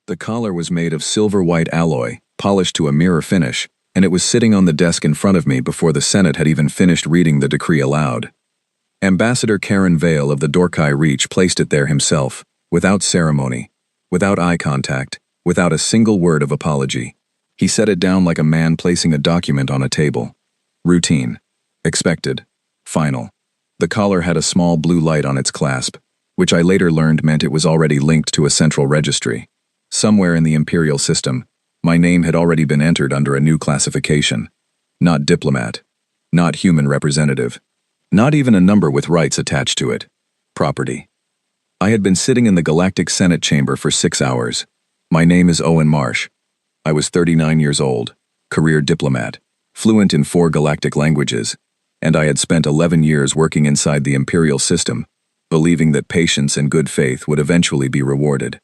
The collar was made of silver-white alloy, polished to a mirror finish, and it was sitting on the desk in front of me before the Senate had even finished reading the decree aloud. Ambassador Karen Vale of the Dorkai Reach placed it there himself, without ceremony, without eye contact, without a single word of apology. He set it down like a man placing a document on a table. Routine. Expected. Final. The collar had a small blue light on its clasp, which I later learned meant it was already linked to a central registry. Somewhere in the imperial system, my name had already been entered under a new classification. Not diplomat. Not human representative. Not even a number with rights attached to it. Property. I had been sitting in the Galactic Senate chamber for 6 hours. My name is Owen Marsh. I was 39 years old, career diplomat, fluent in 4 galactic languages, and I had spent 11 years working inside the imperial system, believing that patience and good faith would eventually be rewarded.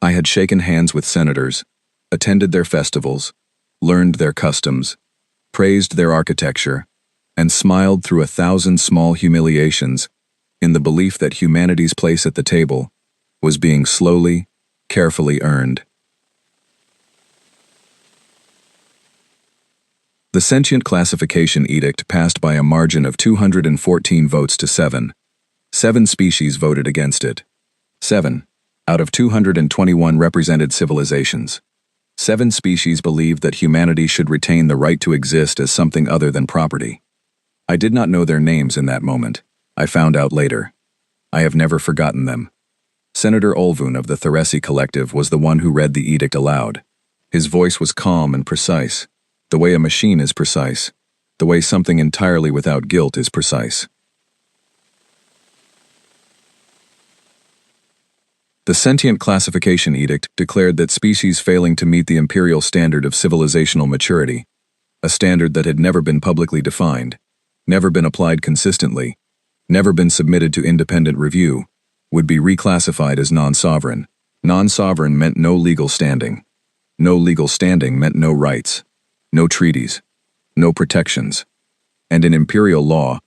I had shaken hands with senators, attended their festivals, learned their customs, praised their architecture, and smiled through 1,000 small humiliations in the belief that humanity's place at the table was being slowly, carefully earned. The Sentient Classification Edict passed by a margin of 214 votes to 7. 7 species voted against it. 7 out of 221 represented civilizations. 7 species believed that humanity should retain the right to exist as something other than property. I did not know their names in that moment. I found out later. I have never forgotten them. Senator Olvun of the Theresi Collective was the one who read the edict aloud. His voice was calm and precise, the way a machine is precise, the way something entirely without guilt is precise. The Sentient Classification Edict declared that species failing to meet the imperial standard of civilizational maturity, a standard that had never been publicly defined, never been applied consistently, never been submitted to independent review, would be reclassified as non-sovereign. Non-sovereign meant no legal standing. No legal standing meant no rights, no treaties, no protections. And in imperial law,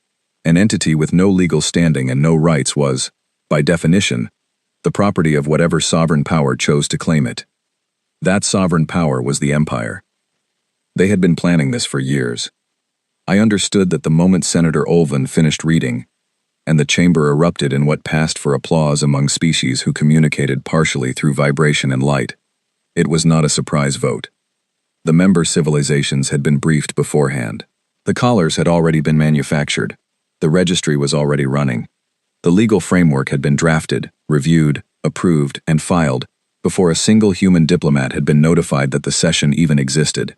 an entity with no legal standing and no rights was, by definition, the property of whatever sovereign power chose to claim it. That sovereign power was the Empire. They had been planning this for years. I understood that the moment Senator Olvun finished reading, and the chamber erupted in what passed for applause among species who communicated partially through vibration and light, it was not a surprise vote. The member civilizations had been briefed beforehand. The collars had already been manufactured. The registry was already running. The legal framework had been drafted, reviewed, approved, and filed before a single human diplomat had been notified that the session even existed.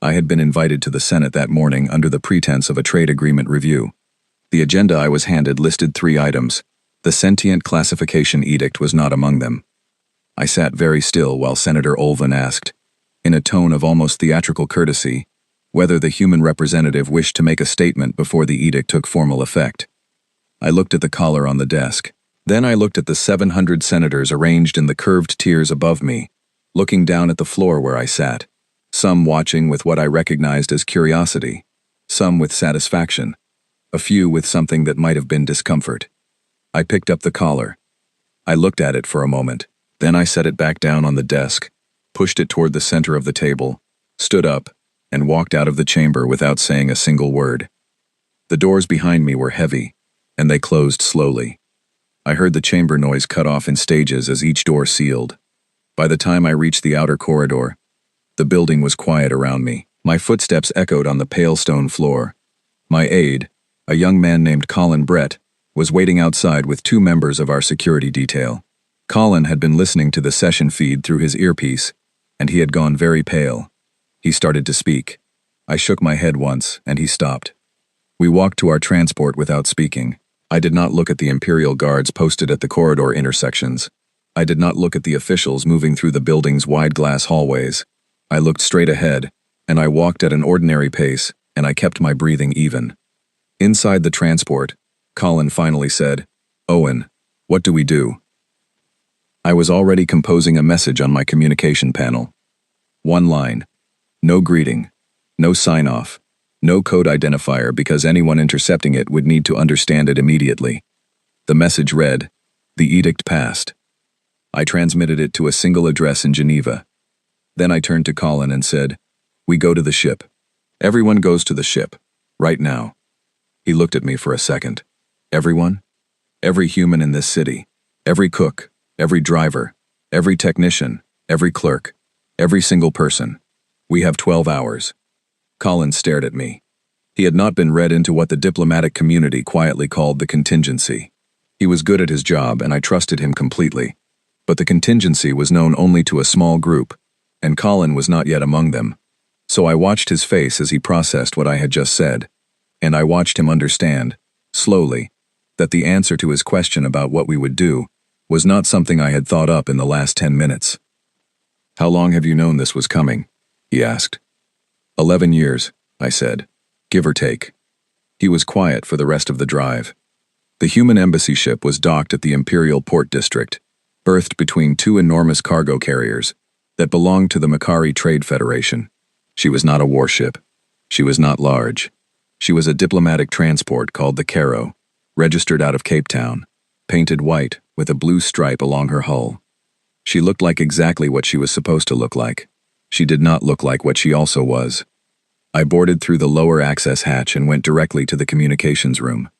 I had been invited to the Senate that morning under the pretense of a trade agreement review. The agenda I was handed listed 3 items. The Sentient Classification Edict was not among them. I sat very still while Senator Olvun asked, in a tone of almost theatrical courtesy, whether the human representative wished to make a statement before the edict took formal effect. I looked at the collar on the desk. Then I looked at the 700 senators arranged in the curved tiers above me, looking down at the floor where I sat, some watching with what I recognized as curiosity, some with satisfaction, a few with something that might have been discomfort. I picked up the collar. I looked at it for a moment, then I set it back down on the desk, pushed it toward the center of the table, stood up, and walked out of the chamber without saying a single word. The doors behind me were heavy, and they closed slowly. I heard the chamber noise cut off in stages as each door sealed. By the time I reached the outer corridor, the building was quiet around me. My footsteps echoed on the pale stone floor. My aide, a young man named Colin Brett, was waiting outside with 2 members of our security detail. Colin had been listening to the session feed through his earpiece, and he had gone very pale. He started to speak. I shook my head once, and he stopped. We walked to our transport without speaking. I did not look at the Imperial guards posted at the corridor intersections. I did not look at the officials moving through the building's wide glass hallways. I looked straight ahead, and I walked at an ordinary pace, and I kept my breathing even. Inside the transport, Colin finally said, "Owen, what do we do?" I was already composing a message on my communication panel. 1 line. No greeting. No sign-off. No code identifier because anyone intercepting it would need to understand it immediately. The message read, "The edict passed." I transmitted it to a single address in Geneva. Then I turned to Colin and said, "We go to the ship. Everyone goes to the ship. Right now." He looked at me for a second. Everyone? Every human in this city. Every cook, every driver, every technician, every clerk, every single person. We have 12 hours. Colin stared at me. He had not been read into what the diplomatic community quietly called the contingency. He was good at his job and I trusted him completely. But the contingency was known only to a small group, and Colin was not yet among them. So I watched his face as he processed what I had just said, and I watched him understand, slowly, that the answer to his question about what we would do was not something I had thought up in the last 10 minutes. "How long have you known this was coming?" he asked. 11 years, I said, give or take. He was quiet for the rest of the drive. The human embassy ship was docked at the Imperial Port District, berthed between two enormous cargo carriers that belonged to the Macari Trade Federation. She was not a warship. She was not large. She was a diplomatic transport called the Caro, registered out of Cape Town, painted white with a blue stripe along her hull. She looked like exactly what she was supposed to look like. She did not look like what she also was. I boarded through the lower access hatch and went directly to the communications room.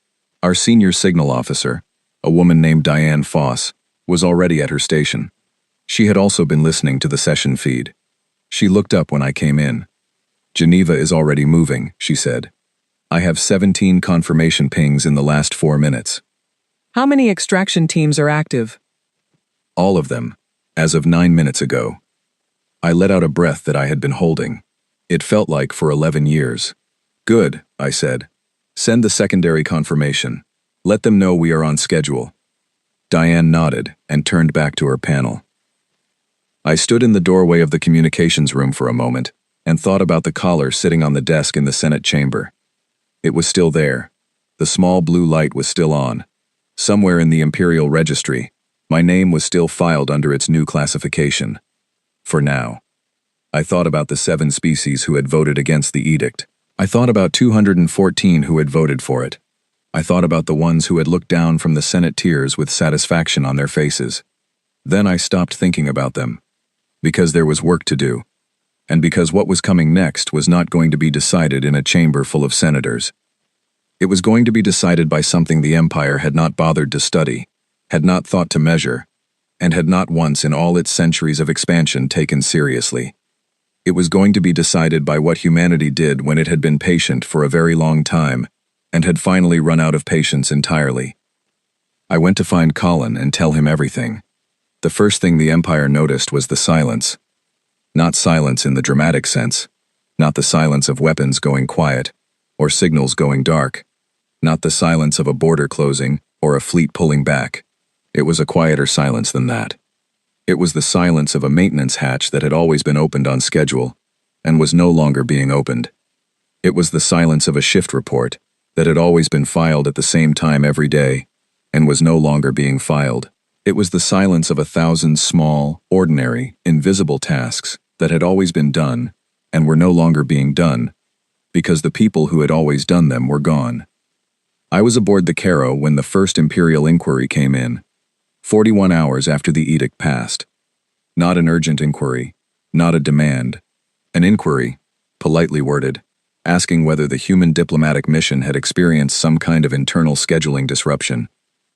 Our senior signal officer, a woman named Diane Foss, was already at her station. She had also been listening to the session feed. She looked up when I came in. "Geneva is already moving," she said. "I have 17 confirmation pings in the last 4 minutes." How many extraction teams are active? All of them, as of 9 minutes ago. I let out a breath that I had been holding. It felt like for 11 years. "Good," I said. "Send the secondary confirmation. Let them know we are on schedule." Diane nodded and turned back to her panel. I stood in the doorway of the communications room for a moment and thought about the collar sitting on the desk in the Senate chamber. It was still there. The small blue light was still on. Somewhere in the Imperial Registry, my name was still filed under its new classification. For now. I thought about the 7 species who had voted against the edict. I thought about 214 who had voted for it. I thought about the ones who had looked down from the Senate tiers with satisfaction on their faces. Then I stopped thinking about them. Because there was work to do. And because what was coming next was not going to be decided in a chamber full of senators. It was going to be decided by something the Empire had not bothered to study, had not thought to measure, and had not once in all its centuries of expansion taken seriously. It was going to be decided by what humanity did when it had been patient for a very long time and had finally run out of patience entirely. I went to find Colin and tell him everything. The first thing the Empire noticed was the silence. Not silence in the dramatic sense, not the silence of weapons going quiet, or signals going dark, not the silence of a border closing or a fleet pulling back. It was a quieter silence than that. It was the silence of a maintenance hatch that had always been opened on schedule and was no longer being opened. It was the silence of a shift report that had always been filed at the same time every day and was no longer being filed. It was the silence of 1,000 small, ordinary, invisible tasks that had always been done and were no longer being done because the people who had always done them were gone. I was aboard the Caro when the first Imperial inquiry came in, 41 hours after the edict passed. Not an urgent inquiry, not a demand. An inquiry, politely worded, asking whether the human diplomatic mission had experienced some kind of internal scheduling disruption,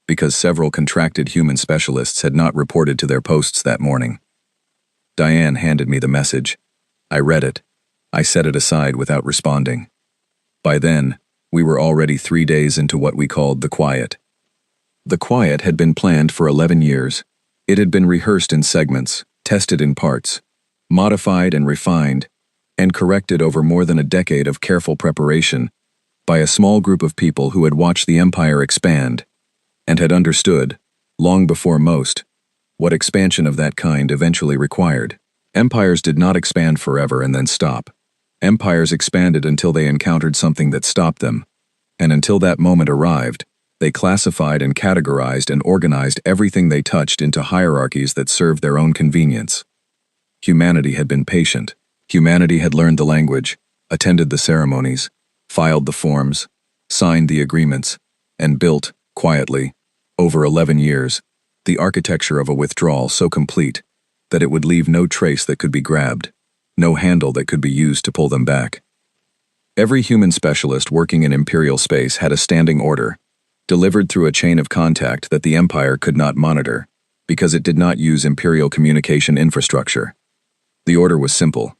because several contracted human specialists had not reported to their posts that morning. Diane handed me the message. I read it. I set it aside without responding. By then, we were already 3 days into what we called the quiet. The quiet had been planned for 11 years. It had been rehearsed in segments, tested in parts, modified and refined, and corrected over more than a decade of careful preparation by a small group of people who had watched the Empire expand and had understood, long before most, what expansion of that kind eventually required. Empires did not expand forever and then stop. Empires expanded until they encountered something that stopped them, and until that moment arrived, they classified and categorized and organized everything they touched into hierarchies that served their own convenience. Humanity had been patient. Humanity had learned the language, attended the ceremonies, filed the forms, signed the agreements, and built, quietly, over 11 years, the architecture of a withdrawal so complete that it would leave no trace that could be grabbed, no handle that could be used to pull them back. Every human specialist working in Imperial space had a standing order, delivered through a chain of contact that the Empire could not monitor, because it did not use Imperial communication infrastructure. The order was simple.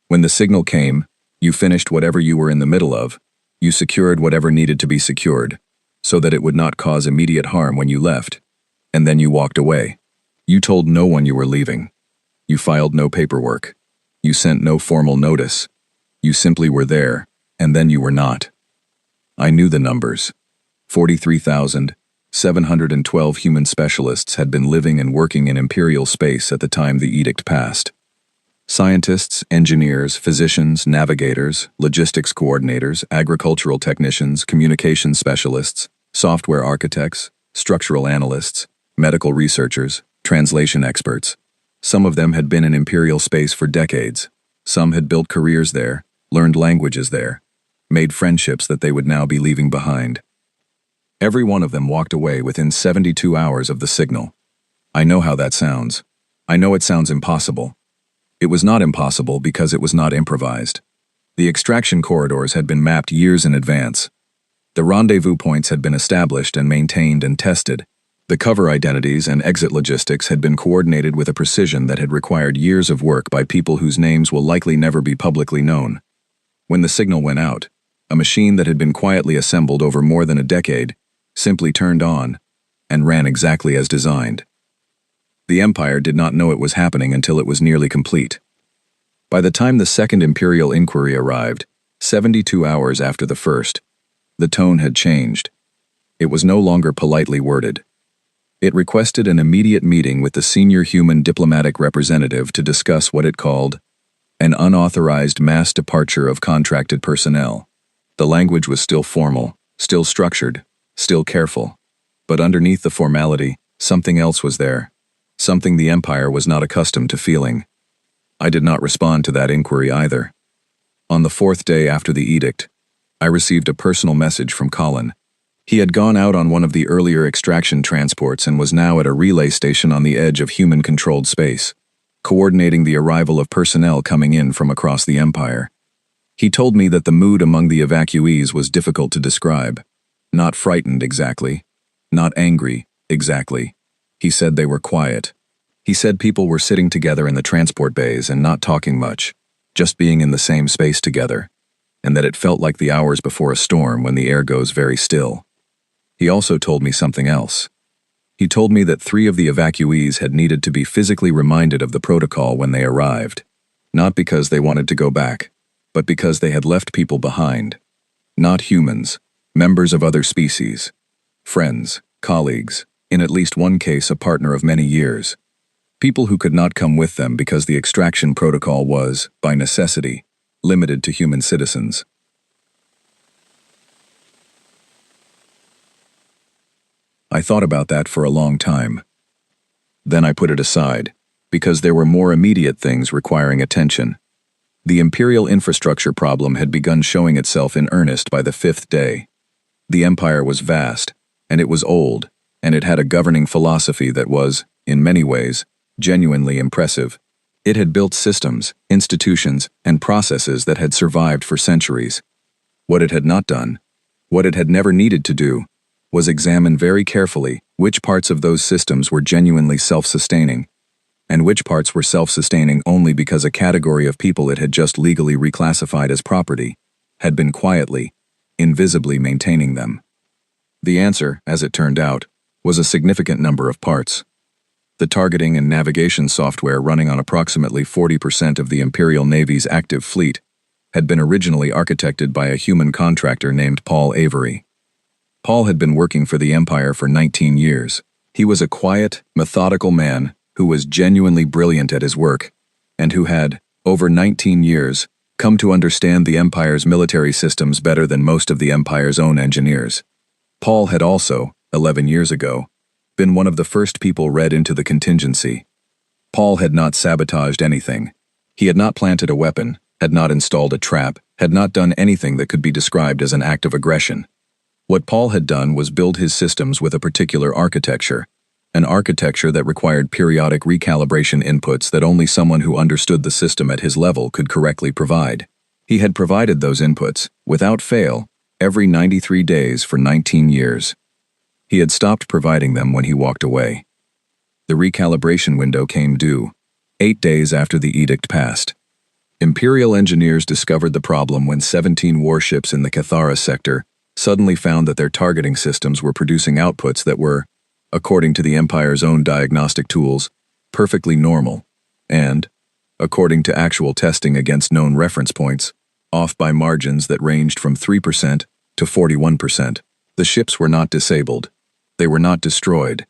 When the signal came, you finished whatever you were in the middle of, you secured whatever needed to be secured, so that it would not cause immediate harm when you left, and then you walked away. You told no one you were leaving. You filed no paperwork. You sent no formal notice. You simply were there, and then you were not. I knew the numbers. 43,712 human specialists had been living and working in Imperial space at the time the edict passed. Scientists, engineers, physicians, navigators, logistics coordinators, agricultural technicians, communications specialists, software architects, structural analysts, medical researchers, translation experts. Some of them had been in Imperial space for decades. Some had built careers there, learned languages there, made friendships that they would now be leaving behind. Every one of them walked away within 72 hours of the signal. I know how that sounds. I know it sounds impossible. It was not impossible because it was not improvised. The extraction corridors had been mapped years in advance. The rendezvous points had been established and maintained and tested. The cover identities and exit logistics had been coordinated with a precision that had required years of work by people whose names will likely never be publicly known. When the signal went out, a machine that had been quietly assembled over more than a decade simply turned on and ran exactly as designed. The Empire did not know it was happening until it was nearly complete. By the time the second Imperial inquiry arrived, 72 hours after the first, the tone had changed. It was no longer politely worded. It requested an immediate meeting with the senior human diplomatic representative to discuss what it called an unauthorized mass departure of contracted personnel. The language was still formal, still structured, still careful. But underneath the formality, something else was there. Something the Empire was not accustomed to feeling. I did not respond to that inquiry either. On the fourth day after the edict, I received a personal message from Colin. He had gone out on one of the earlier extraction transports and was now at a relay station on the edge of human-controlled space, coordinating the arrival of personnel coming in from across the Empire. He told me that the mood among the evacuees was difficult to describe. Not frightened exactly, not angry exactly. He said they were quiet. He said people were sitting together in the transport bays and not talking much, just being in the same space together, and that it felt like the hours before a storm when the air goes very still. He also told me something else. He told me that 3 of the evacuees had needed to be physically reminded of the protocol when they arrived, not because they wanted to go back, but because they had left people behind. Not humans, members of other species, friends, colleagues, in at least one case a partner of many years. People who could not come with them because the extraction protocol was, by necessity, limited to human citizens. I thought about that for a long time. Then I put it aside, because there were more immediate things requiring attention. The Imperial infrastructure problem had begun showing itself in earnest by the 5th day. The Empire was vast, and it was old, and it had a governing philosophy that was, in many ways, genuinely impressive. It had built systems, institutions, and processes that had survived for centuries. What it had not done, what it had never needed to do, was examine very carefully which parts of those systems were genuinely self-sustaining, and which parts were self-sustaining only because a category of people it had just legally reclassified as property had been quietly, invisibly maintaining them. The answer, as it turned out, was a significant number of parts. The targeting and navigation software running on approximately 40% of the Imperial Navy's active fleet had been originally architected by a human contractor named Paul Avery. Paul had been working for the Empire for 19 years. He was a quiet, methodical man who was genuinely brilliant at his work, and who had, over 19 years, come to understand the Empire's military systems better than most of the Empire's own engineers. Paul had also, 11 years ago, been one of the first people read into the contingency. Paul had not sabotaged anything. He had not planted a weapon, had not installed a trap, had not done anything that could be described as an act of aggression. What Paul had done was build his systems with a particular architecture, an architecture that required periodic recalibration inputs that only someone who understood the system at his level could correctly provide. He had provided those inputs, without fail, every 93 days for 19 years. He had stopped providing them when he walked away. The recalibration window came due, 8 days after the edict passed. Imperial engineers discovered the problem when 17 warships in the Cathara sector suddenly found that their targeting systems were producing outputs that were, according to the Empire's own diagnostic tools, perfectly normal, and, according to actual testing against known reference points, off by margins that ranged from 3% to 41%. The ships were not disabled. They were not destroyed.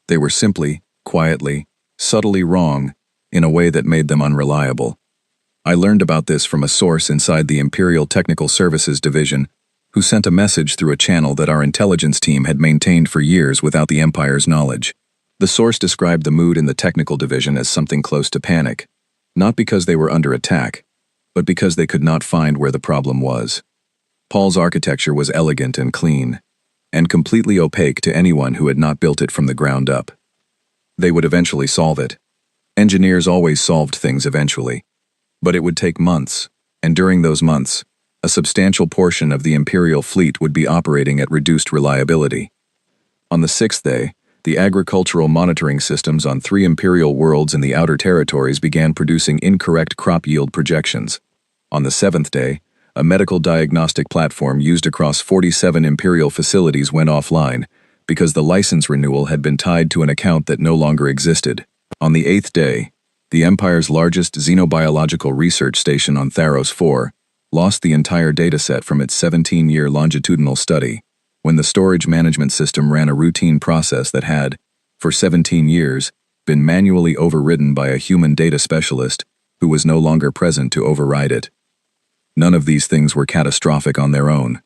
They were simply, quietly, subtly wrong in a way that made them unreliable. I learned about this from a source inside the Imperial Technical Services Division who sent a message through a channel that our intelligence team had maintained for years without the Empire's knowledge. The source described the mood in the technical division as something close to panic, not because they were under attack, but because they could not find where the problem was. Paul's architecture was elegant and clean, and completely opaque to anyone who had not built it from the ground up. They would eventually solve it. Engineers always solved things eventually, but it would take months, and during those months, a substantial portion of the Imperial fleet would be operating at reduced reliability. On the 6th day, the agricultural monitoring systems on 3 Imperial worlds in the outer territories began producing incorrect crop yield projections. On the 7th day, a medical diagnostic platform used across 47 Imperial facilities went offline because the license renewal had been tied to an account that no longer existed. On the 8th day, the Empire's largest xenobiological research station on Tharos 4 lost the entire dataset from its 17-year longitudinal study when the storage management system ran a routine process that had, for 17 years, been manually overridden by a human data specialist who was no longer present to override it. None of these things were catastrophic on their own.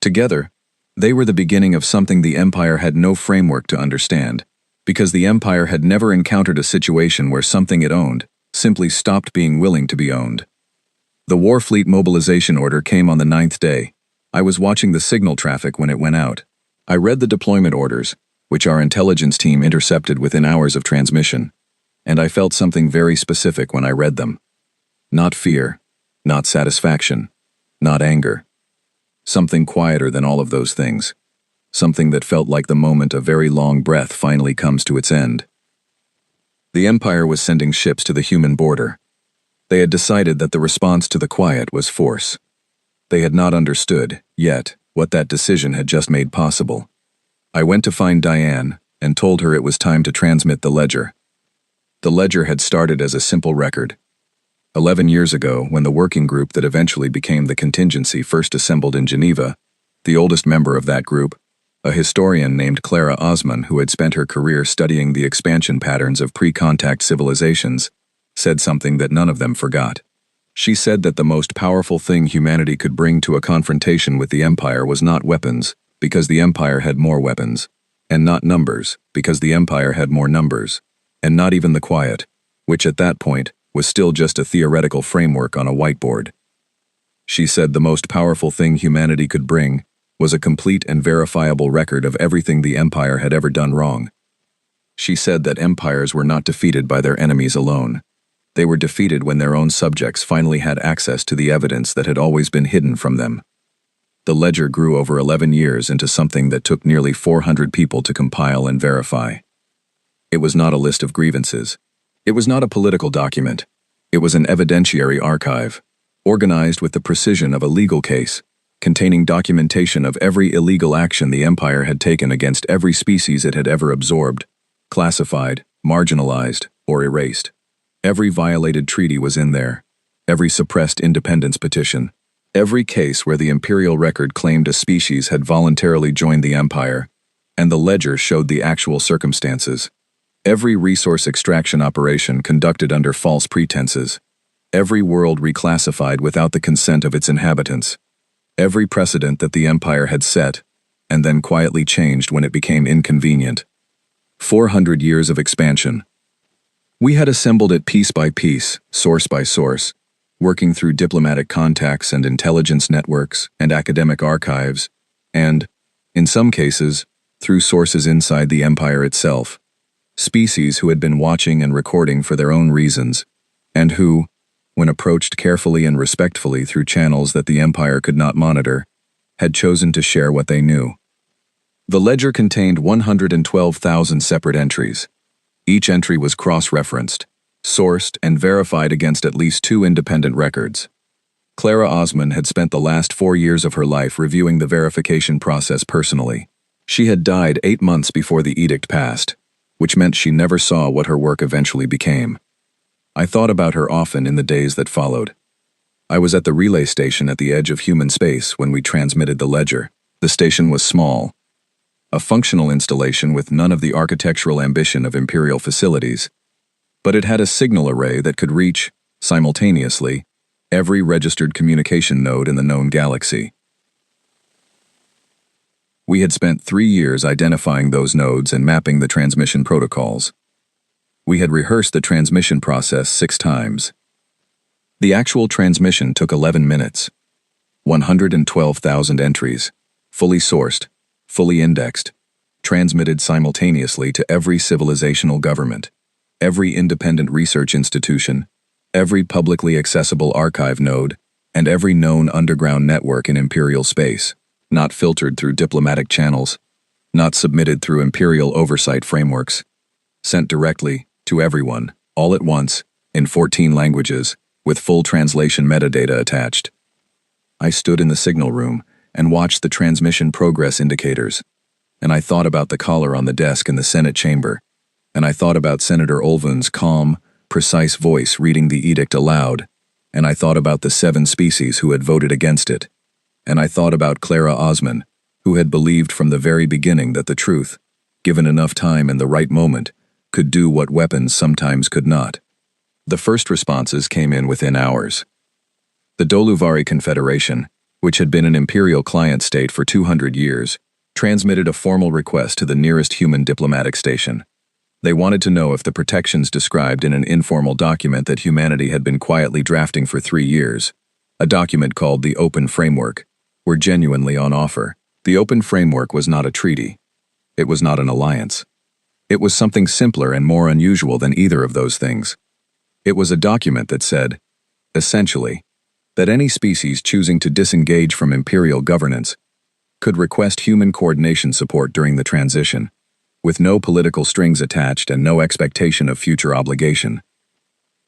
Together, they were the beginning of something the Empire had no framework to understand, because the Empire had never encountered a situation where something it owned simply stopped being willing to be owned. The Warfleet mobilization order came on the 9th day. I was watching the signal traffic when it went out. I read the deployment orders, which our intelligence team intercepted within hours of transmission, and I felt something very specific when I read them. Not fear, not satisfaction, not anger. Something quieter than all of those things. Something that felt like the moment a very long breath finally comes to its end. The Empire was sending ships to the human border. They had decided that the response to the quiet was force. They had not understood, yet, what that decision had just made possible. I went to find Diane and told her it was time to transmit the ledger. The ledger had started as a simple record. 11 years ago, when the working group that eventually became the contingency first assembled in Geneva, the oldest member of that group, a historian named Clara Osman who had spent her career studying the expansion patterns of pre-contact civilizations, said something that none of them forgot. She said that the most powerful thing humanity could bring to a confrontation with the Empire was not weapons, because the Empire had more weapons, and not numbers, because the Empire had more numbers, and not even the quiet, which at that point was still just a theoretical framework on a whiteboard. She said the most powerful thing humanity could bring was a complete and verifiable record of everything the Empire had ever done wrong. She said that empires were not defeated by their enemies alone. They were defeated when their own subjects finally had access to the evidence that had always been hidden from them. The ledger grew over 11 years into something that took nearly 400 people to compile and verify. It was not a list of grievances. It was not a political document. It was an evidentiary archive, organized with the precision of a legal case, containing documentation of every illegal action the Empire had taken against every species it had ever absorbed, classified, marginalized, or erased. Every violated treaty was in there, every suppressed independence petition, every case where the Imperial record claimed a species had voluntarily joined the Empire, and the ledger showed the actual circumstances. Every resource extraction operation conducted under false pretenses, every world reclassified without the consent of its inhabitants, every precedent that the Empire had set, and then quietly changed when it became inconvenient. 400 years of expansion. We had assembled it piece by piece, source by source, working through diplomatic contacts and intelligence networks and academic archives, and, in some cases, through sources inside the Empire itself. Species who had been watching and recording for their own reasons, and who, when approached carefully and respectfully through channels that the Empire could not monitor, had chosen to share what they knew. The ledger contained 112,000 separate entries. Each entry was cross-referenced, sourced, and verified against at least 2 independent records. Clara Osman had spent the last 4 years of her life reviewing the verification process personally. She had died 8 months before the edict passed, which meant she never saw what her work eventually became. I thought about her often in the days that followed. I was at the relay station at the edge of human space when we transmitted the ledger. The station was small, a functional installation with none of the architectural ambition of imperial facilities, but it had a signal array that could reach, simultaneously, every registered communication node in the known galaxy. We had spent 3 years identifying those nodes and mapping the transmission protocols. We had rehearsed the transmission process 6 times. The actual transmission took 11 minutes. 112,000 entries, fully sourced, fully indexed, transmitted simultaneously to every civilizational government, every independent research institution, every publicly accessible archive node, and every known underground network in imperial space, not filtered through diplomatic channels, not submitted through imperial oversight frameworks, sent directly to everyone, all at once, in 14 languages, with full translation metadata attached. I stood in the signal room and watched the transmission progress indicators, and I thought about the caller on the desk in the Senate chamber, and I thought about Senator Olven's calm, precise voice reading the edict aloud, and I thought about the 7 species who had voted against it, and I thought about Clara Osman, who had believed from the very beginning that the truth, given enough time and the right moment, could do what weapons sometimes could not. The first responses came in within hours. The Doluvari Confederation, which had been an imperial client state for 200 years, transmitted a formal request to the nearest human diplomatic station. They wanted to know if the protections described in an informal document that humanity had been quietly drafting for 3 years, a document called the Open Framework, were genuinely on offer. The Open Framework was not a treaty. It was not an alliance. It was something simpler and more unusual than either of those things. It was a document that said, essentially, that any species choosing to disengage from imperial governance could request human coordination support during the transition, with no political strings attached and no expectation of future obligation.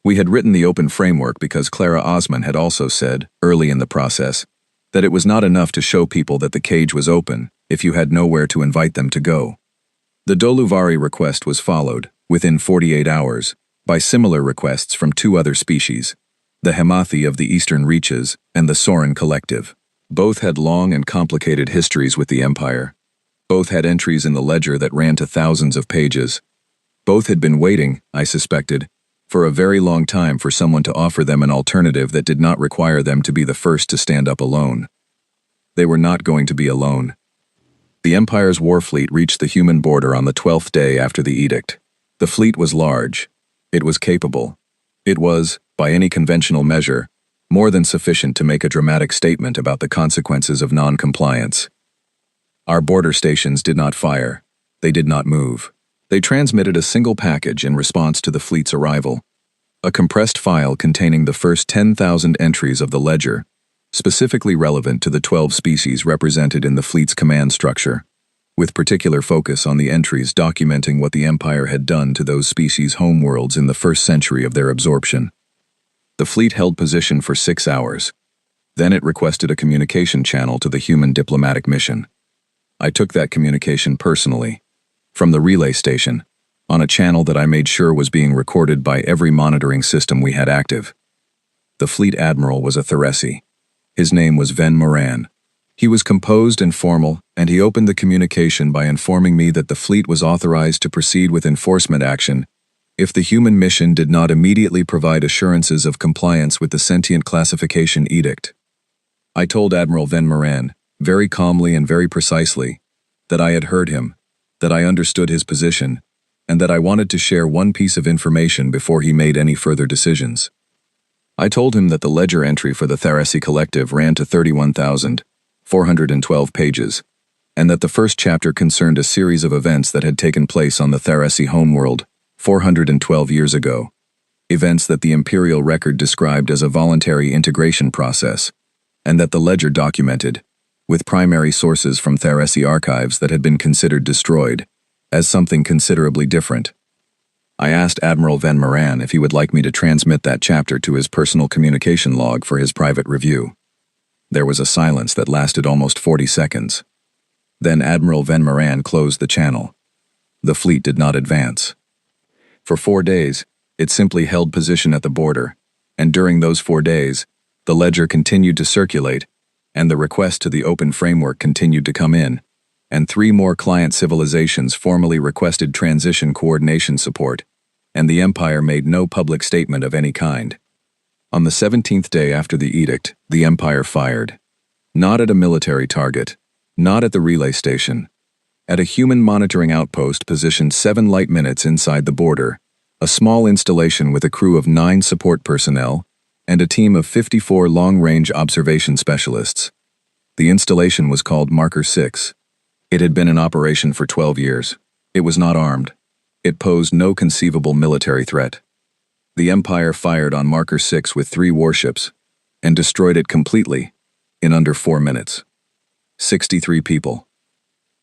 We had written the Open Framework because Clara Osman had also said, early in the process, that it was not enough to show people that the cage was open if you had nowhere to invite them to go. The Doluvari request was followed, within 48 hours, by similar requests from 2 other species, the Hemathi of the Eastern Reaches and the Soren Collective. Both had long and complicated histories with the Empire. Both had entries in the ledger that ran to thousands of pages. Both had been waiting, I suspected, for a very long time for someone to offer them an alternative that did not require them to be the first to stand up alone. They were not going to be alone. The Empire's war fleet reached the human border on the 12th day after the edict. The fleet was large. It was capable. It was, by any conventional measure, more than sufficient to make a dramatic statement about the consequences of non-compliance. Our border stations did not fire. They did not move. They transmitted a single package in response to the fleet's arrival, a compressed file containing the first 10,000 entries of the ledger, specifically relevant to the 12 species represented in the fleet's command structure, with particular focus on the entries documenting what the Empire had done to those species' homeworlds in the first century of their absorption. The fleet held position for 6 hours. Then it requested a communication channel to the human diplomatic mission. I took that communication personally, from the relay station, on a channel that I made sure was being recorded by every monitoring system we had active. The fleet admiral was a Theresi. His name was Ven Moran. He was composed and formal, and he opened the communication by informing me that the fleet was authorized to proceed with enforcement action if the human mission did not immediately provide assurances of compliance with the Sentient Classification Edict. I told Admiral Ven Moran, very calmly and very precisely, that I had heard him, that I understood his position, and that I wanted to share one piece of information before he made any further decisions. I told him that the ledger entry for the Theresi Collective ran to 31,412 pages, and that the first chapter concerned a series of events that had taken place on the Tharesi homeworld 412 years ago. Events that the imperial record described as a voluntary integration process, and that the ledger documented, with primary sources from Tharesi archives that had been considered destroyed, as something considerably different. I asked Admiral Van Moran if he would like me to transmit that chapter to his personal communication log for his private review. There was a silence that lasted almost 40 seconds. Then Admiral Van Moran closed the channel. The fleet did not advance. For 4 days, it simply held position at the border, and during those 4 days, the ledger continued to circulate, and the request to the open framework continued to come in, and 3 more client civilizations formally requested transition coordination support, and the Empire made no public statement of any kind. On the 17th day after the edict, the Empire fired. Not at a military target, not at the relay station, at a human monitoring outpost positioned 7 light minutes inside the border, a small installation with a crew of 9 support personnel, and a team of 54 long-range observation specialists. The installation was called Marker 6. It had been in operation for 12 years. It was not armed. It posed no conceivable military threat. The Empire fired on Marker 6 with 3 warships, and destroyed it completely, in under 4 minutes. 63 people.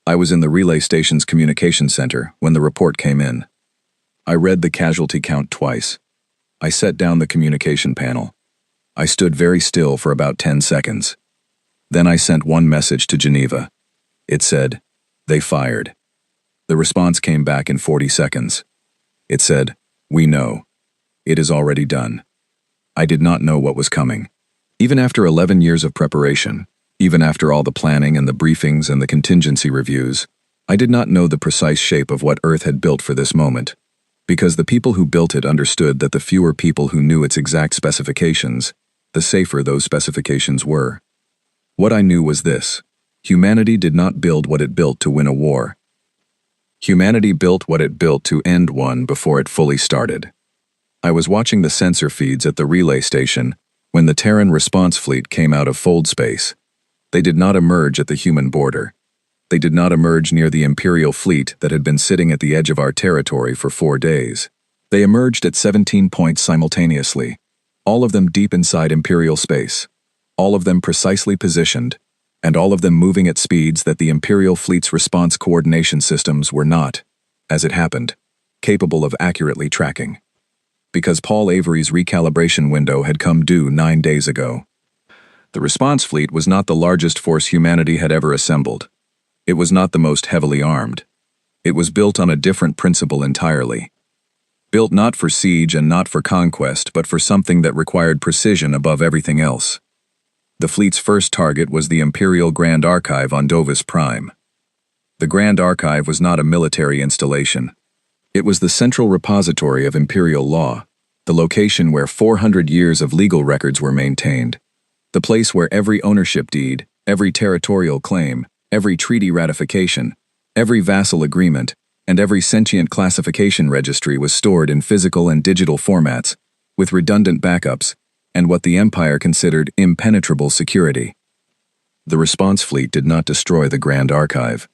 I was in the relay station's communication center when the report came in. I read the casualty count twice. I set down the communication panel. I stood very still for about 10 seconds. Then I sent one message to Geneva. It said, "They fired." The response came back in 40 seconds. It said, "We know. It is already done." I did not know what was coming. Even after 11 years of preparation, even after all the planning and the briefings and the contingency reviews, I did not know the precise shape of what Earth had built for this moment, because the people who built it understood that the fewer people who knew its exact specifications, the safer those specifications were. What I knew was this: humanity did not build what it built to win a war. Humanity built what it built to end one before it fully started. I was watching the sensor feeds at the relay station when the Terran response fleet came out of fold space. They did not emerge at the human border. They did not emerge near the Imperial fleet that had been sitting at the edge of our territory for 4 days. They emerged at 17 points simultaneously, all of them deep inside Imperial space, all of them precisely positioned, and all of them moving at speeds that the Imperial fleet's response coordination systems were not, as it happened, capable of accurately tracking. Because Paul Avery's recalibration window had come due 9 days ago. The response fleet was not the largest force humanity had ever assembled. It was not the most heavily armed. It was built on a different principle entirely. Built not for siege and not for conquest, but for something that required precision above everything else. The fleet's first target was the Imperial Grand Archive on Dovis Prime. The Grand Archive was not a military installation. It was the central repository of imperial law, the location where 400 years of legal records were maintained, the place where every ownership deed, every territorial claim, every treaty ratification, every vassal agreement, and every sentient classification registry was stored in physical and digital formats, with redundant backups, and what the Empire considered impenetrable security. The response fleet did not destroy the Grand Archive.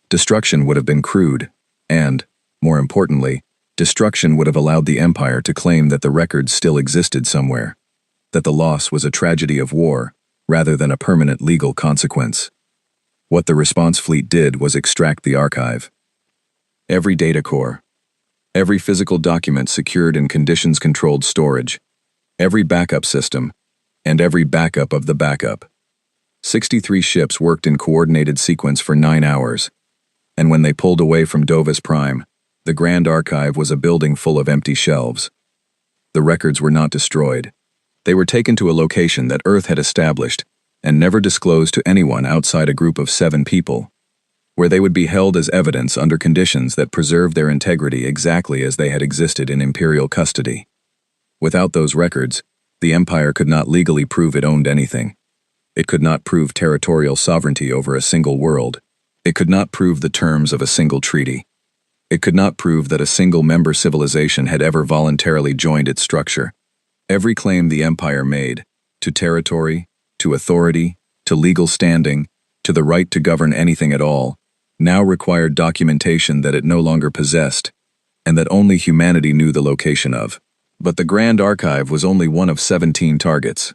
Destruction would have been crude, and, more importantly, destruction would have allowed the Empire to claim that the records still existed somewhere, that the loss was a tragedy of war, rather than a permanent legal consequence. What the response fleet did was extract the archive. Every data core, every physical document secured in conditions-controlled storage, every backup system, and every backup of the backup. 63 ships worked in coordinated sequence for 9 hours, and when they pulled away from Dovis Prime, the Grand Archive was a building full of empty shelves. The records were not destroyed. They were taken to a location that Earth had established and never disclosed to anyone outside a group of 7 people, where they would be held as evidence under conditions that preserved their integrity exactly as they had existed in Imperial custody. Without those records, the Empire could not legally prove it owned anything. It could not prove territorial sovereignty over a single world. It could not prove the terms of a single treaty. It could not prove that a single member civilization had ever voluntarily joined its structure. Every claim the Empire made, to territory, to authority, to legal standing, to the right to govern anything at all, now required documentation that it no longer possessed, and that only humanity knew the location of. But the Grand Archive was only one of 17 targets.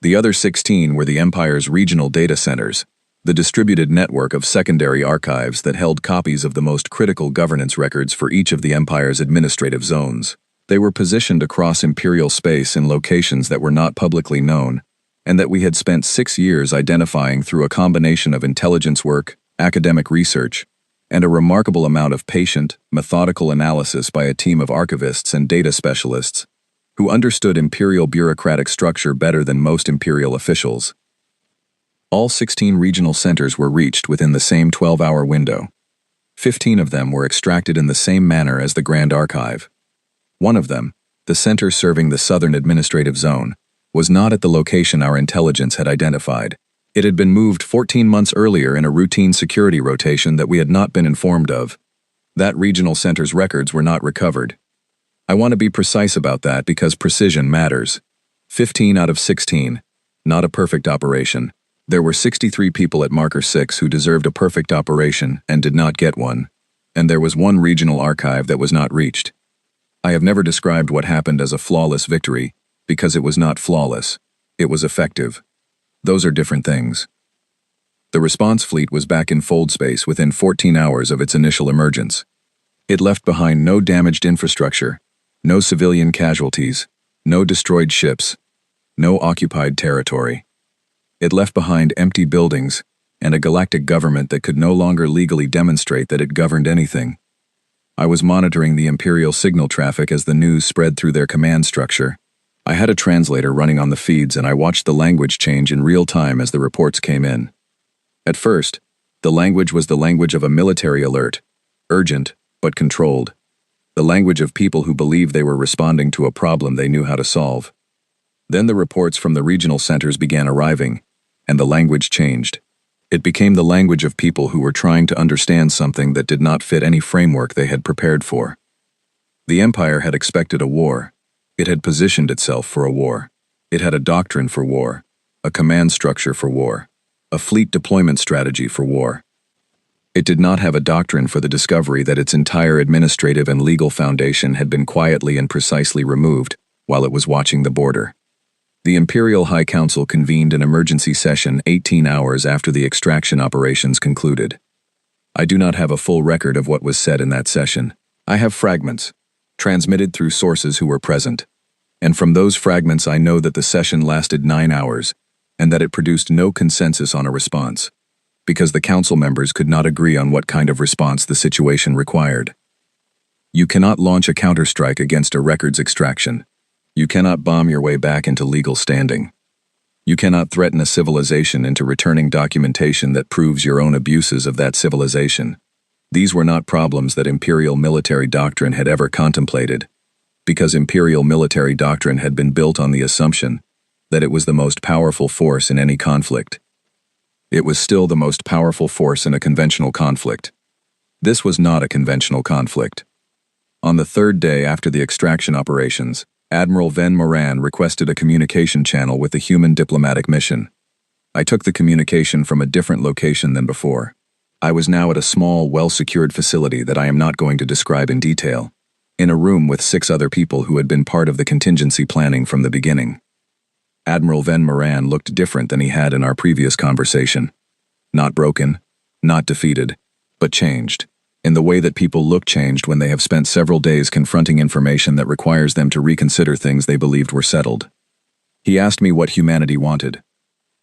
The other 16 were the Empire's regional data centers, the distributed network of secondary archives that held copies of the most critical governance records for each of the Empire's administrative zones. They were positioned across Imperial space in locations that were not publicly known, and that we had spent 6 years identifying through a combination of intelligence work, academic research, and a remarkable amount of patient, methodical analysis by a team of archivists and data specialists who understood Imperial bureaucratic structure better than most Imperial officials. All 16 regional centers were reached within the same 12-hour window. 15 of them were extracted in the same manner as the Grand Archive. One of them, the center serving the Southern Administrative Zone, was not at the location our intelligence had identified. It had been moved 14 months earlier in a routine security rotation that we had not been informed of. That regional center's records were not recovered. I want to be precise about that because precision matters. 15 out of 16. Not a perfect operation. There were 63 people at Marker 6 who deserved a perfect operation and did not get one. And there was one regional archive that was not reached. I have never described what happened as a flawless victory because it was not flawless. It was effective. Those are different things. The response fleet was back in fold space within 14 hours of its initial emergence. It left behind no damaged infrastructure, no civilian casualties, no destroyed ships, no occupied territory. It left behind empty buildings and a galactic government that could no longer legally demonstrate that it governed anything. I was monitoring the Imperial signal traffic as the news spread through their command structure. I had a translator running on the feeds and I watched the language change in real time as the reports came in. At first, the language was the language of a military alert, urgent but controlled, the language of people who believed they were responding to a problem they knew how to solve. Then the reports from the regional centers began arriving, and the language changed. It became the language of people who were trying to understand something that did not fit any framework they had prepared for. The Empire had expected a war. It had positioned itself for a war. It had a doctrine for war, a command structure for war, a fleet deployment strategy for war. It did not have a doctrine for the discovery that its entire administrative and legal foundation had been quietly and precisely removed while it was watching the border. The Imperial High Council convened an emergency session 18 hours after the extraction operations concluded. I do not have a full record of what was said in that session. I have fragments, transmitted through sources who were present. And from those fragments I know that the session lasted 9 hours, and that it produced no consensus on a response, because the council members could not agree on what kind of response the situation required. You cannot launch a counterstrike against a records extraction. You cannot bomb your way back into legal standing. You cannot threaten a civilization into returning documentation that proves your own abuses of that civilization. These were not problems that Imperial military doctrine had ever contemplated, because Imperial military doctrine had been built on the assumption that it was the most powerful force in any conflict. It was still the most powerful force in a conventional conflict. This was not a conventional conflict. On the third day after the extraction operations, Admiral Ven Moran requested a communication channel with the human diplomatic mission. I took the communication from a different location than before. I was now at a small, well-secured facility that I am not going to describe in detail, in a room with 6 other people who had been part of the contingency planning from the beginning. Admiral Ven Moran looked different than he had in our previous conversation. Not broken, not defeated, but changed, in the way that people look changed when they have spent several days confronting information that requires them to reconsider things they believed were settled. He asked me what humanity wanted.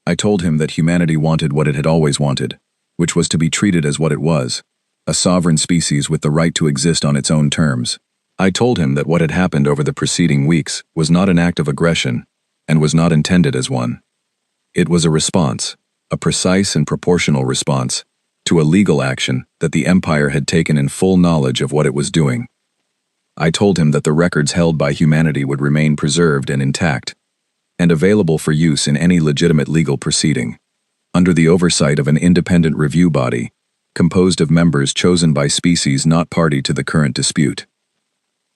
I told him that humanity wanted what it had always wanted, which was to be treated as what it was, a sovereign species with the right to exist on its own terms. I told him that what had happened over the preceding weeks was not an act of aggression, and was not intended as one. It was a response, a precise and proportional response, to a legal action that the Empire had taken in full knowledge of what it was doing. I told him that the records held by humanity would remain preserved and intact, and available for use in any legitimate legal proceeding, under the oversight of an independent review body, composed of members chosen by species not party to the current dispute.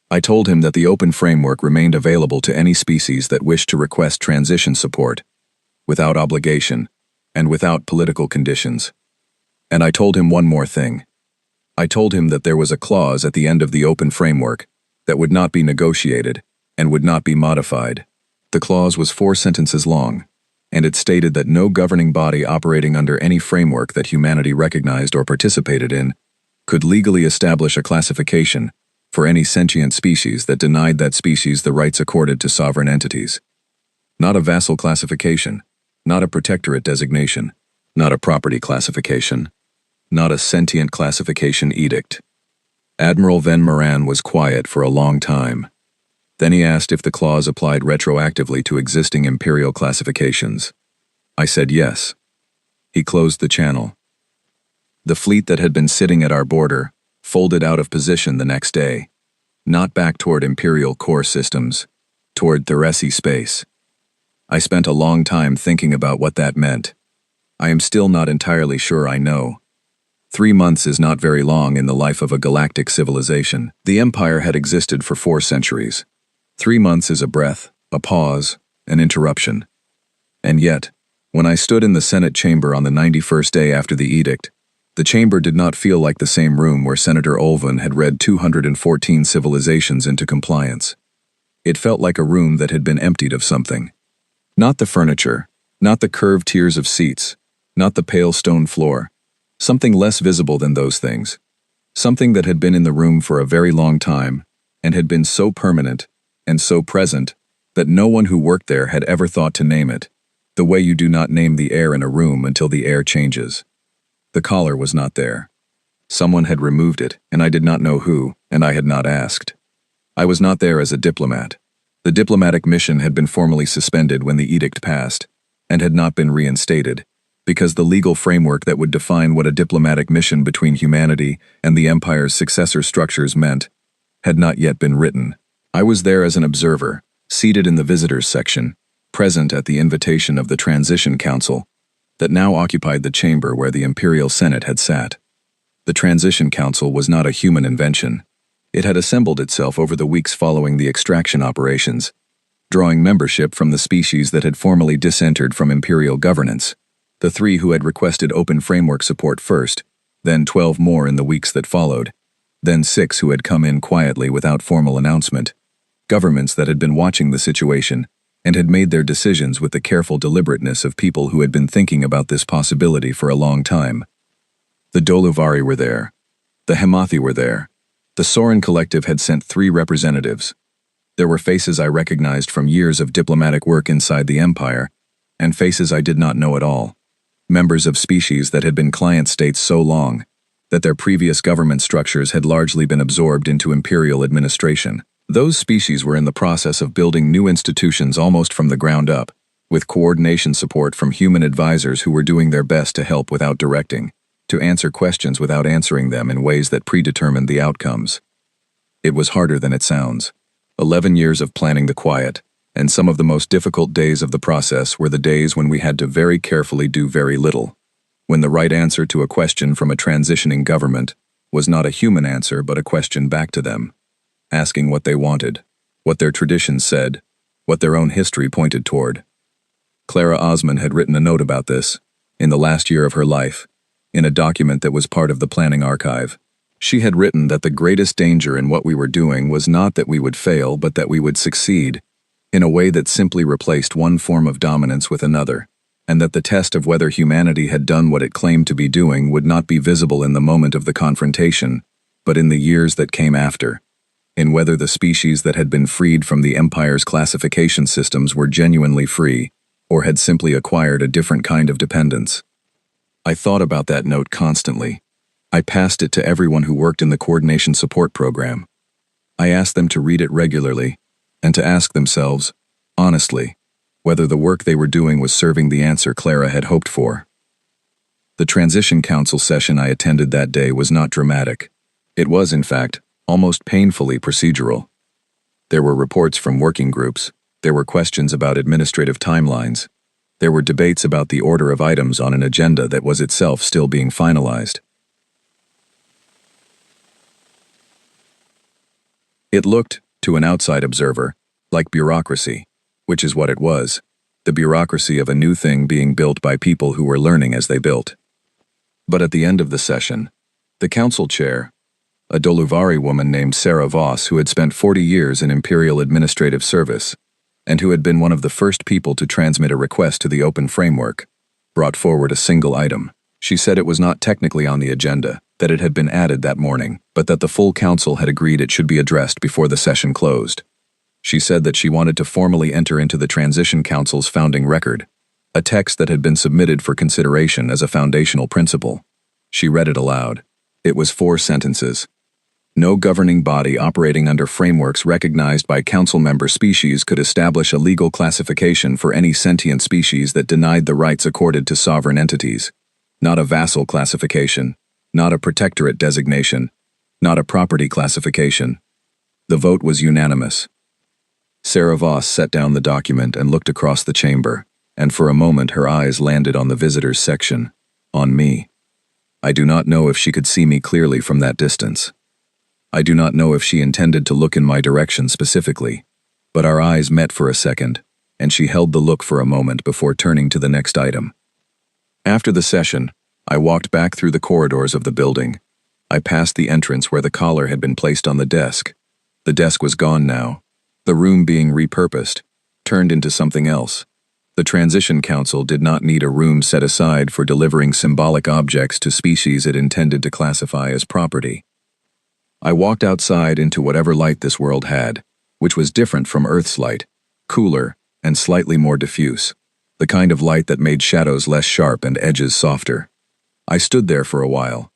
I told him that the open framework remained available to any species that wished to request transition support, without obligation, and without political conditions. And I told him one more thing. I told him that there was a clause at the end of the open framework that would not be negotiated and would not be modified. The clause was 4 sentences long, and it stated that no governing body operating under any framework that humanity recognized or participated in could legally establish a classification for any sentient species that denied that species the rights accorded to sovereign entities. Not a vassal classification, not a protectorate designation, not a property classification, not a sentient classification edict. Admiral Van Moran was quiet for a long time. Then he asked if the clause applied retroactively to existing imperial classifications. I said yes. He closed the channel. The fleet that had been sitting at our border folded out of position the next day, not back toward imperial core systems, toward Theresi space. I spent a long time thinking about what that meant. I am still not entirely sure I know. 3 months is not very long in the life of a galactic civilization. The Empire had existed for 4 centuries. 3 months is a breath, a pause, an interruption. And yet, when I stood in the Senate chamber on the 91st day after the edict, the chamber did not feel like the same room where Senator Olvin had read 214 civilizations into compliance. It felt like a room that had been emptied of something. Not the furniture, not the curved tiers of seats, not the pale stone floor. Something less visible than those things. Something that had been in the room for a very long time and had been so permanent and so present that no one who worked there had ever thought to name it, the way you do not name the air in a room until the air changes. The collar was not there. Someone had removed it, and I did not know who, and I had not asked. I was not there as a diplomat. The diplomatic mission had been formally suspended when the edict passed, and had not been reinstated, because the legal framework that would define what a diplomatic mission between humanity and the Empire's successor structures meant had not yet been written. I was there as an observer, seated in the visitors section, present at the invitation of the Transition Council that now occupied the chamber where the Imperial Senate had sat. The Transition Council was not a human invention. It had assembled itself over the weeks following the extraction operations, drawing membership from the species that had formally disentered from Imperial governance. The 3 who had requested open framework support first, then 12 more in the weeks that followed, then 6 who had come in quietly without formal announcement. Governments that had been watching the situation and had made their decisions with the careful deliberateness of people who had been thinking about this possibility for a long time. The Doluvari were there. The Hemathi were there. The Soren Collective had sent 3 representatives. There were faces I recognized from years of diplomatic work inside the Empire, and faces I did not know at all. Members of species that had been client states so long that their previous government structures had largely been absorbed into imperial administration. Those species were in the process of building new institutions almost from the ground up, with coordination support from human advisors who were doing their best to help without directing, to answer questions without answering them in ways that predetermined the outcomes. It was harder than it sounds. 11 years of planning the quiet, and some of the most difficult days of the process were the days when we had to very carefully do very little, when the right answer to a question from a transitioning government was not a human answer but a question back to them, asking what they wanted, what their traditions said, what their own history pointed toward. Clara Osman had written a note about this, in the last year of her life, in a document that was part of the planning archive. She had written that the greatest danger in what we were doing was not that we would fail but that we would succeed, in a way that simply replaced one form of dominance with another, and that the test of whether humanity had done what it claimed to be doing would not be visible in the moment of the confrontation, but in the years that came after, in whether the species that had been freed from the Empire's classification systems were genuinely free, or had simply acquired a different kind of dependence. I thought about that note constantly. I passed it to everyone who worked in the Coordination Support Program. I asked them to read it regularly, and to ask themselves, honestly, whether the work they were doing was serving the answer Clara had hoped for. The Transition Council session I attended that day was not dramatic. It was, in fact, almost painfully procedural. There were reports from working groups. There were questions about administrative timelines. There were debates about the order of items on an agenda that was itself still being finalized. It looked, to an outside observer, like bureaucracy, which is what it was. the bureaucracy of a new thing being built by people who were learning as they built. But at the end of the session, the council chair, a Doluvari woman named Sarah Voss who had spent 40 years in Imperial administrative service, and who had been one of the first people to transmit a request to the open framework, brought forward a single item. She said it was not technically on the agenda, that it had been added that morning, but that the full council had agreed it should be addressed before the session closed. She said that she wanted to formally enter into the Transition Council's founding record, a text that had been submitted for consideration as a foundational principle. She read it aloud. It was 4 sentences. No governing body operating under frameworks recognized by council member species could establish a legal classification for any sentient species that denied the rights accorded to sovereign entities. Not a vassal classification, not a protectorate designation, not a property classification. The vote was unanimous. Sarah Voss set down the document and looked across the chamber, and for a moment her eyes landed on the visitors section, on me. I do not know if she could see me clearly from that distance. I do not know if she intended to look in my direction specifically, but our eyes met for a second, and she held the look for a moment before turning to the next item. After the session, I walked back through the corridors of the building. I passed the entrance where the collar had been placed on the desk. The desk was gone now, the room being repurposed, turned into something else. The Transition Council did not need a room set aside for delivering symbolic objects to species it intended to classify as property. I walked outside into whatever light this world had, which was different from Earth's light, cooler and slightly more diffuse, the kind of light that made shadows less sharp and edges softer. I stood there for a while.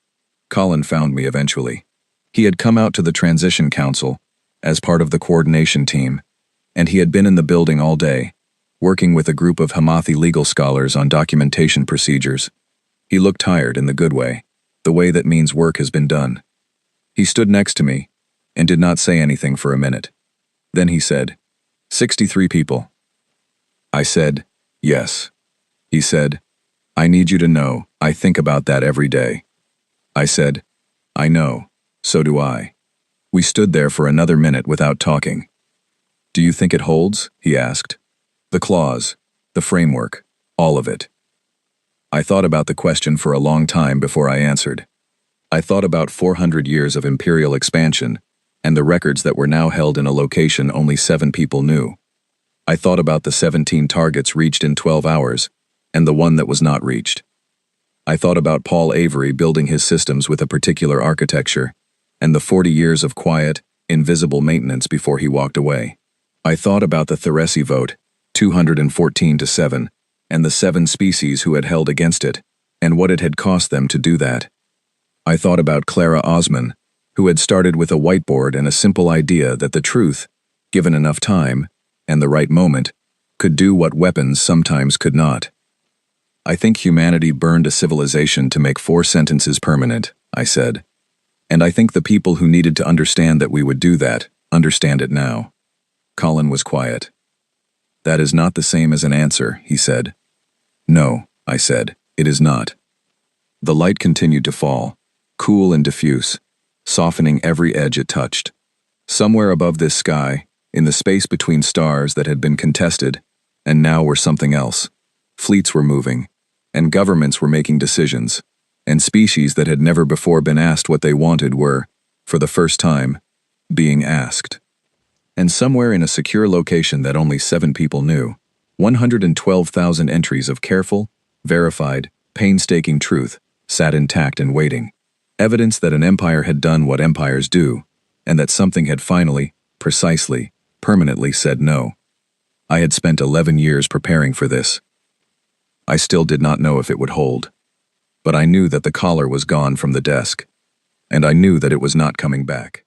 Colin found me eventually. He had come out to the Transition Council as part of the coordination team, and he had been in the building all day, working with a group of Hamathi legal scholars on documentation procedures. He looked tired in the good way, the way that means work has been done. He stood next to me and did not say anything for a minute. Then he said, 63 people. I said, yes. He said, I need you to know, I think about that every day. I said, I know, so do I. We stood there for another minute without talking. Do you think it holds? He asked. The clause, the framework, all of it. I thought about the question for a long time before I answered. I thought about 400 years of imperial expansion and the records that were now held in a location only 7 people knew. I thought about the 17 targets reached in 12 hours and the one that was not reached. I thought about Paul Avery building his systems with a particular architecture and the 40 years of quiet, invisible maintenance before he walked away. I thought about the Theresi vote, 214-7, and the 7 species who had held against it, and what it had cost them to do that. I thought about Clara Osman, who had started with a whiteboard and a simple idea that the truth, given enough time, and the right moment, could do what weapons sometimes could not. I think humanity burned a civilization to make 4 sentences permanent, I said. And I think the people who needed to understand that we would do that, understand it now. Colin was quiet. That is not the same as an answer, he said. No, I said, it is not. The light continued to fall, cool and diffuse, softening every edge it touched. Somewhere above this sky, in the space between stars that had been contested, and now were something else, fleets were moving, and governments were making decisions, and species that had never before been asked what they wanted were, for the first time, being asked. And somewhere in a secure location that only 7 people knew, 112,000 entries of careful, verified, painstaking truth sat intact and waiting. Evidence that an empire had done what empires do, and that something had finally, precisely, permanently said no. I had spent 11 years preparing for this. I still did not know if it would hold. But I knew that the collar was gone from the desk, and I knew that it was not coming back.